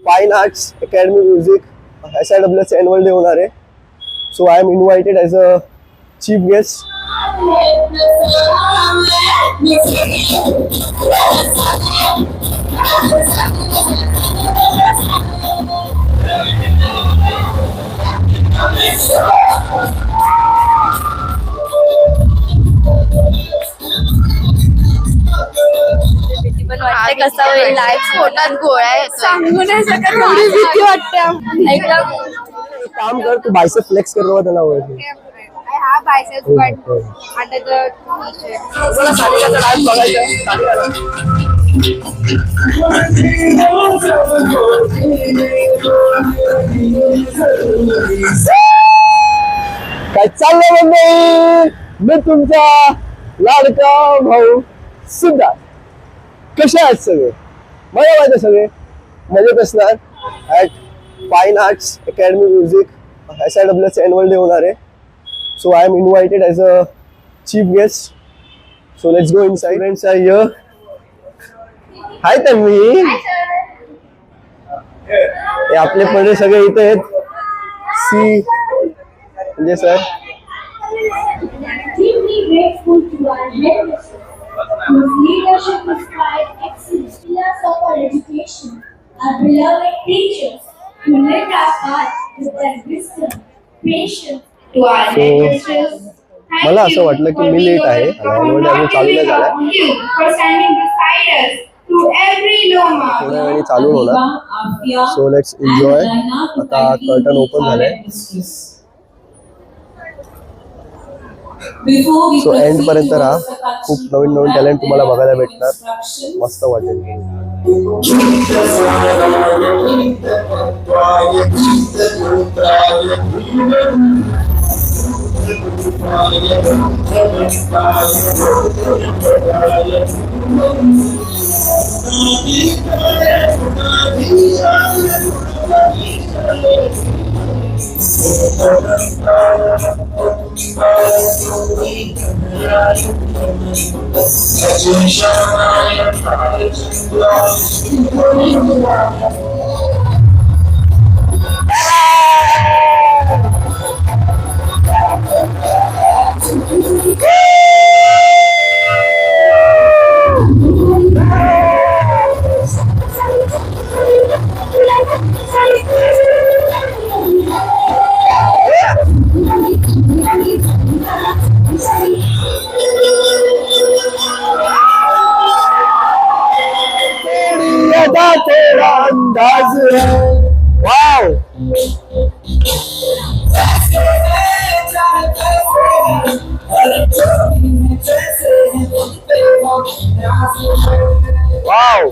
Fine arts academy music SIWS annual day होणार आहे. So I am invited as a chief guest. पण वाटते कसं होईल लाईव्ह पोटात गोळ्या सांगू नाही शकत एवढी भीती वाटते एकदम. काम कर, तू बायसेप फ्लेक्स कर रहा त्याला ओळख. हा बायसेप्स पण आता तर मला सानिकाचा डान्स बघायचा. काय चाललंय मंडळी, मी तुमचा लाडका भाऊ सुद्धा. कसे आहेत सगळे? मला माहिती सगळे मजेत असणार. At fine arts academy music SIWS annual day होणार आहे. So I am invited as a chief guest. So let's go inside. Friends are here. Hi Tanvi. हे आपले पडे सगळे इथे आहेत. सी म्हणजे sir Deeply grateful to our headmaster, whose leadership inspired excellent pillars of our education, our beloved teachers, who lit our path with their wisdom, patience. To our headmisters, thank मला you असं वाटलं की मी लेट आहे आणि एवढे अजून चालू नाही झालाय. for standing beside us through every low mark. थोड्या वेळाने चालू होणार. So let's enjoy. आता कर्टन ओपन झालंय. सो एंड पर्यंत राहा. खूप नवीन नवीन टॅलेंट तुम्हाला बघायला भेटणार. मस्त वाटेल. तेरा अंदाज है. वाव. वाव.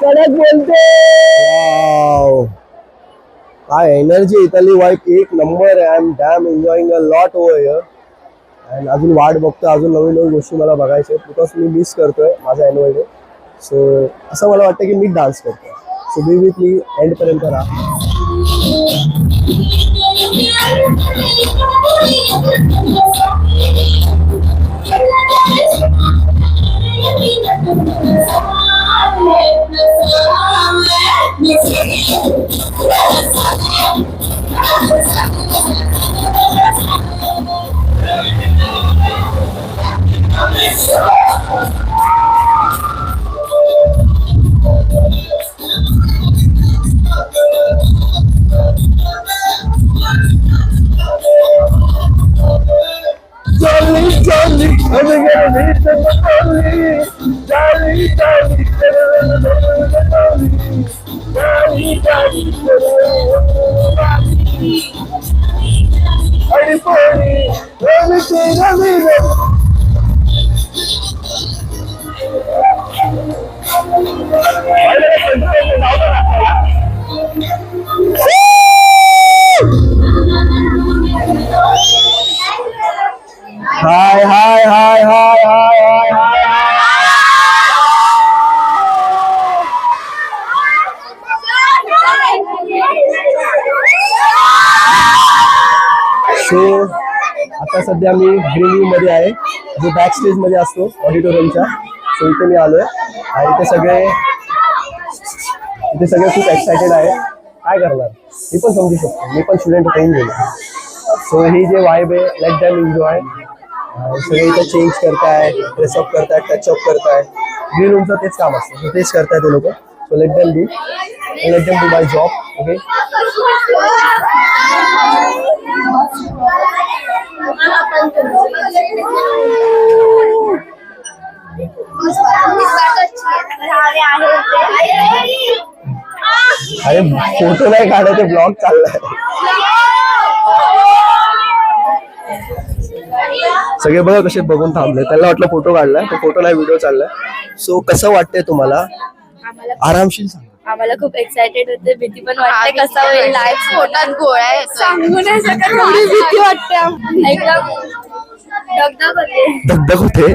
कडक बोलते. काय एनर्जी इथली वाईक एक नंबर आहे. I am dam enjoying a lot over here. And अजून वाट बघतोय, अजून नवीन नवीन गोष्टी मला बघायच्या आहेत. बिकॉज मी मिस करतोय माझा एन्युअल डे. सो असं मला वाटतं की मी डान्स करतोय. So B with me and पर्यंत राहा. हाय हाय हाय हाय हाय हाय हाय सो आता सध्या मी ग्रीन मध्ये आहे, जो बॅक स्टेज मध्ये असतो ऑडिटोरियमच्या. सो इथे मी आलोय आणि इथे सगळे खूप एक्सायटेड आहे. काय करणार मी पण समजू शकतो, मी पण स्टुडंट होऊन गेलो. सो ही जे वाईब आहे, लेट दॅम एन्जॉय. सगळे इथे चेंज करताय, ड्रेसअप करताय, टचअप करताय. ग्रीन रूमचं तेच काम असतं, so तेच करताय ते लोक. So let them do my job. Okay, अरे फोटो नाही काढायचे, ब्लॉग चाललाय. सगळे बघा कसे बघून थांबले, त्यांना वाटलं फोटो काढलाय, तो फोटो नाही व्हिडिओ चाललाय. सो कसं वाटतंय तुम्हाला? आरामशीर सांगा. आम्हाला खूप एक्साइटेड होते, भीती पण वाटते कसं होईल. लाईव्ह पोटात गोळ्या सांगू नाही शकत, थोडी भीती वाटते. एकदम धगधग होते.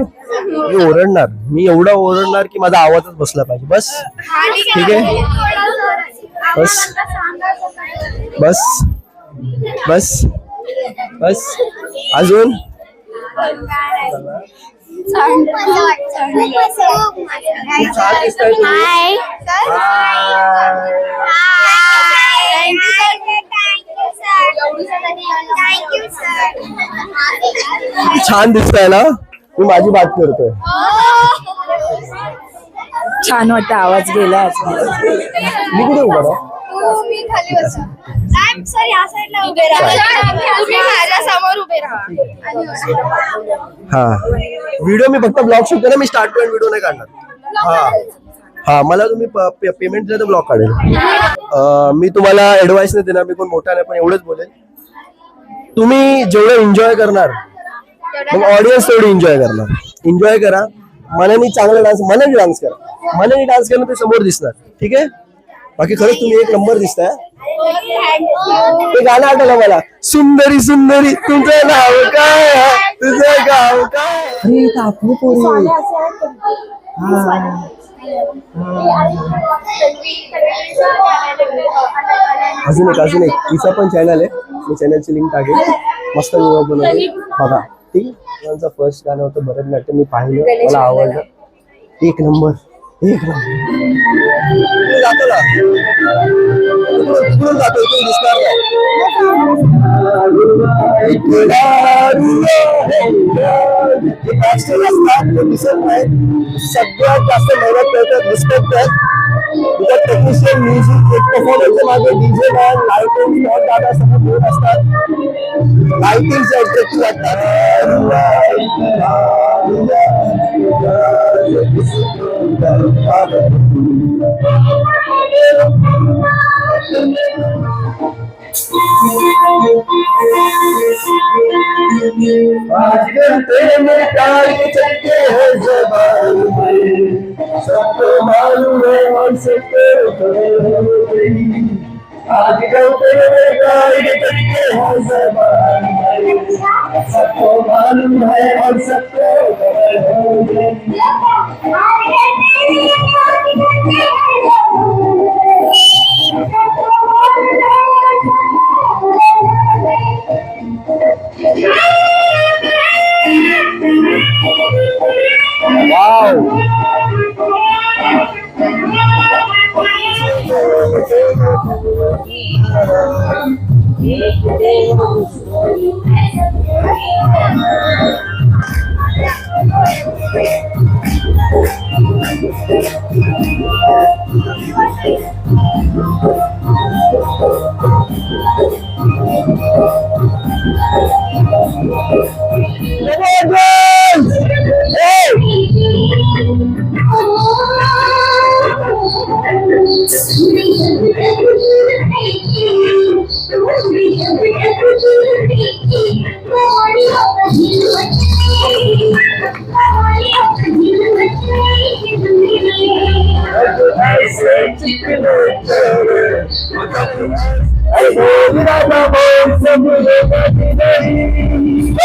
मी ओरडणार, मी एवढा ओरडणार की माझा आवाजच बसला पाहिजे. बस ठीक आहे, बस बस बस बस. अजून छान दिसतंय ना? मी माझी बात करतोय. छान वाटतं, आवाज गेला. मी कुठे उभा राहू? हा, व्हिडिओ मी फक्त ब्लॉग शूट करेन, मी स्टार्ट पर्यंत व्हिडिओ नाही काढणार. हा हा, मला तुम्ही पेमेंट दिलं तर ब्लॉग काढेल. मी तुम्हाला ऍडवाइस नाही देणार, मी कोण मोठा नाही, पण एवढंच बोलेल, तुम्ही जेवढं एन्जॉय करणार मग ऑडियन्स तेवढी एन्जॉय करणार. एन्जॉय करा, मनाने चांगला डान्स, मनाने डान्स करा. मनाने डान्स करणं ते समोर दिसणार. ठीक आहे, बाकी खरंच तुम्ही एक नंबर दिसताय. ते गाणं आठवलं मला, सुंदरी सुंदरी तुझं नाव काय, तुझं गाव काय. अजून एक तिचा पण चॅनल आहे, मी चॅनलची लिंक टाकेल. मस्त व्हिडिओ बनवते बघा. ठीक आहे, त्यांचं फर्स्ट गाणं होतं भरतनाट्यम, मी पाहिलं, मला आवडलं. एक नंबर जातो ना, तिकडून जातो, इथून दिसणार नाही. दिसत नाही. सगळ्यात जास्त मेहनत करतात, रिस्पेक्ट आहेत. तिथं टेक्निशियन, म्युझिक, एक परफॉर्मन्सच्या मागे डीजे मॅन, लाइटिंग, दादा सगळं मिळून असतात. लाइटिंगचे अट्रॅक्टिव्ह वाटतात. आजकल तेरे में प्यार के चक्के हैं ज़बान में, सबको मालूम है और सबको खबर हो गई. आजकल तेरे में प्यार के चक्के हैं ज़बान में, सबको मालूम है और सबको खबर हो गई. Wow! Come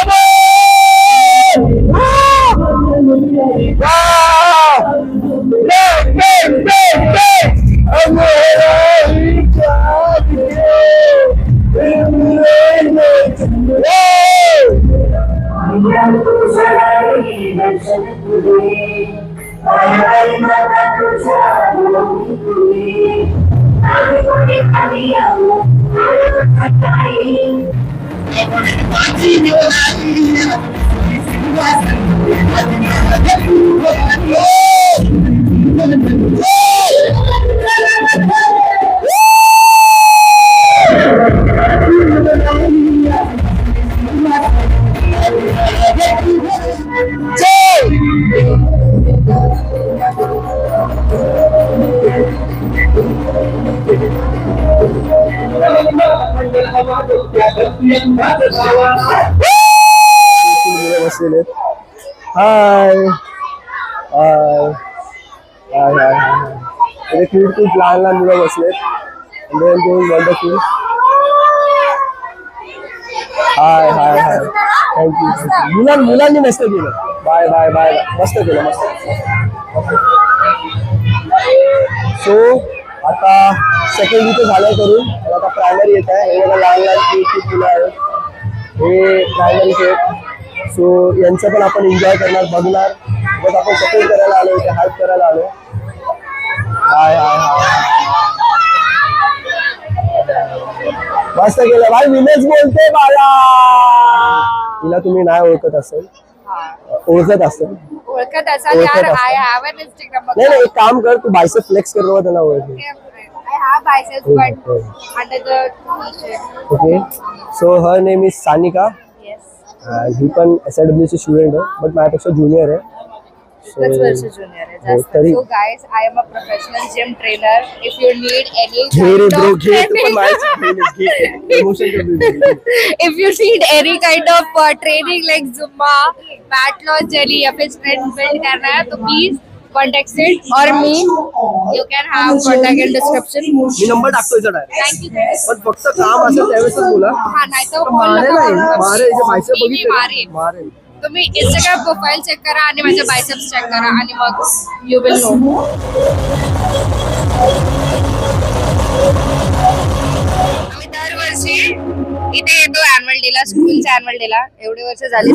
on! बसलेले हाय हाय हाय हाय हाय क्यूट क्यूट लहान लहान मुलं बसलेत वंडरफुल हाय हाय हाय थँक्यू मुलांनी मस्त केलं बाय बाय बाय मस्त केलं मस्त सो आता सेकंड इथे झालं करून आता प्रायमरी येत आहे हे बघा लहान लहान क्यूट मुलं आहेत हे प्रायमरी आहेत सो यांचं पण आपण एन्जॉय करणार बघणार बस आपण सपोर्ट करायला आलो इथे हेल्प करायला आलो हाय हाय हाय मस्त केलं भाई विनेश बोलते बाळा तिला तुम्ही नाही ओळखत असेल ओळखत असेल ओळखत असाल यार आय हॅव एन इंस्टाग्राम नाही एक काम कर तू बायसेप फ्लेक्स कर बाबा त्यांना ओळख I have biceps but under the t-shirt. Okay so her name is Sanika Yes. ही पण SIWC स्टुडंट आहे बट माझ्यापेक्षा ज्युनियर आहे एकच वर्ष junior आहे जास्त. तरी- So guys, I am a professional gym trainer. If you need any घे रे kind ब्रो of घे तू पण training, माझ्याच प्रमोशन कर दे. if you need any kind of training like Zumba, fat loss jelly या फिर strength build करना है तो please contact Sid or me. You can have contact in description. Me number टाकतोय चढा Thank you guys. पण फक्त काम असेल त्यावेळेस बोला हा नाही तर मारे नाही मारे इथे बायसेप मी बघितलं मारेन. मारे तुम्ही इंस्टाग्राम प्रोफाईल चेक करा आणि माझे बायसेप्स चेक करा आणि मग यू विल नो. आम्ही दरवर्षी इथे येतो ऍन्युअल डेला स्कूलच्या ऍन्युअल डेला एवढे वर्ष झाली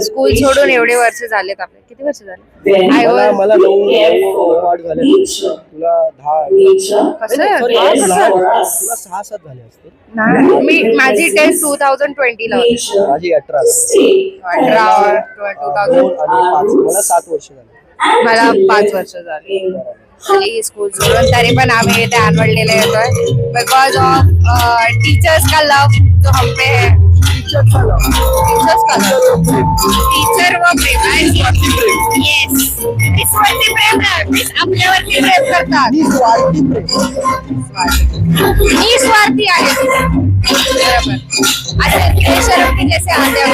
स्कूल सोडून एवढे वर्ष झालेत आपले किती वर्ष झाले I मला was- मला 9 झाले तुला 10 कसं? तुला 6-7 झाले असते नाही, मी माझी टेस्ट 2020 ला होती माझी 18 18 or 2000 आणि 5 मला 7 वर्ष झाले मला 5 वर्ष झाली स्कूल सोडून तरी पण आम्ही इथे ऍन्युअल डेला येतोय बिकॉज ऑफ टीचर्स का लव जो हम पे है टीचर्स का लव टीचर व प्रेम येस निस्वार्थी प्रेम आपल्यावरती प्रेम करतात निस्वार्थी आहे बरोबर असे बेशरम की जैसे आते हैं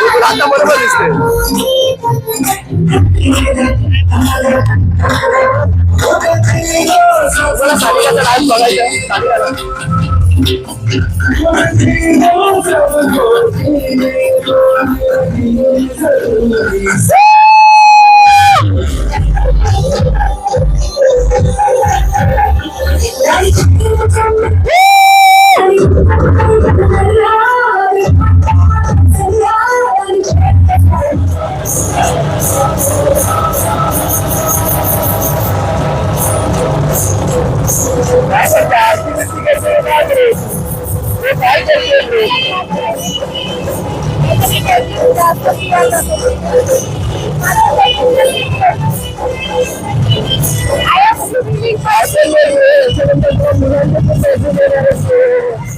तुला आता बरोबर दिसते मला सानिकाचा डान्स बघायचा आहे. सानिकाला.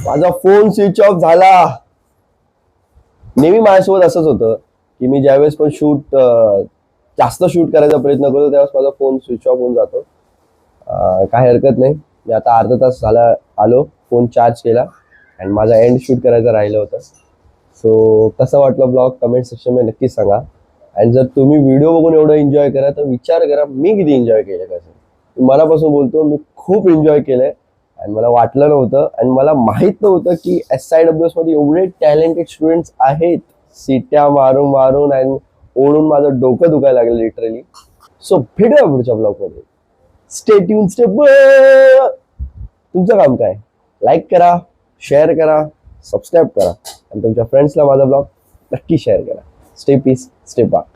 माझा फोन स्विच ऑफ झाला नेहमी माझ्यासोबत असंच होतं की मी ज्यावेळेस पण जास्त शूट करायचा प्रयत्न करतो त्यावेळेस माझा फोन स्विच ऑफ होऊन जातो काही हरकत नाही मी आता अर्धा तास झाला आलो फोन चार्ज केला आणि माझा एंड शूट करायचं राहिलं होतं सो कसं वाटलं ब्लॉग कमेंट सेक्शनमध्ये नक्कीच सांगा आणि जर तुम्ही व्हिडिओ बघून एवढं एन्जॉय करा तर विचार करा मी किती एन्जॉय केलं कसं मनापासून बोलतो मी खूप एन्जॉय केलंय आणि मला वाटलं नव्हतं आणि मला माहित नव्हतं की SIWS मध्ये एवढे टॅलेंटेड स्टुडंट्स आहेत सिट्या मारून मारून आणि ओढून माझं डोकं दुखायला लागलं लिटरली सो भेटूया पुढच्या ब्लॉगमध्ये स्टे ट्यून तुमचं काम काय लाईक करा शेअर करा सबस्क्राईब करा आणि तुमच्या फ्रेंड्सला माझा ब्लॉग नक्की शेअर करा. स्टे पीस, स्टे पाक.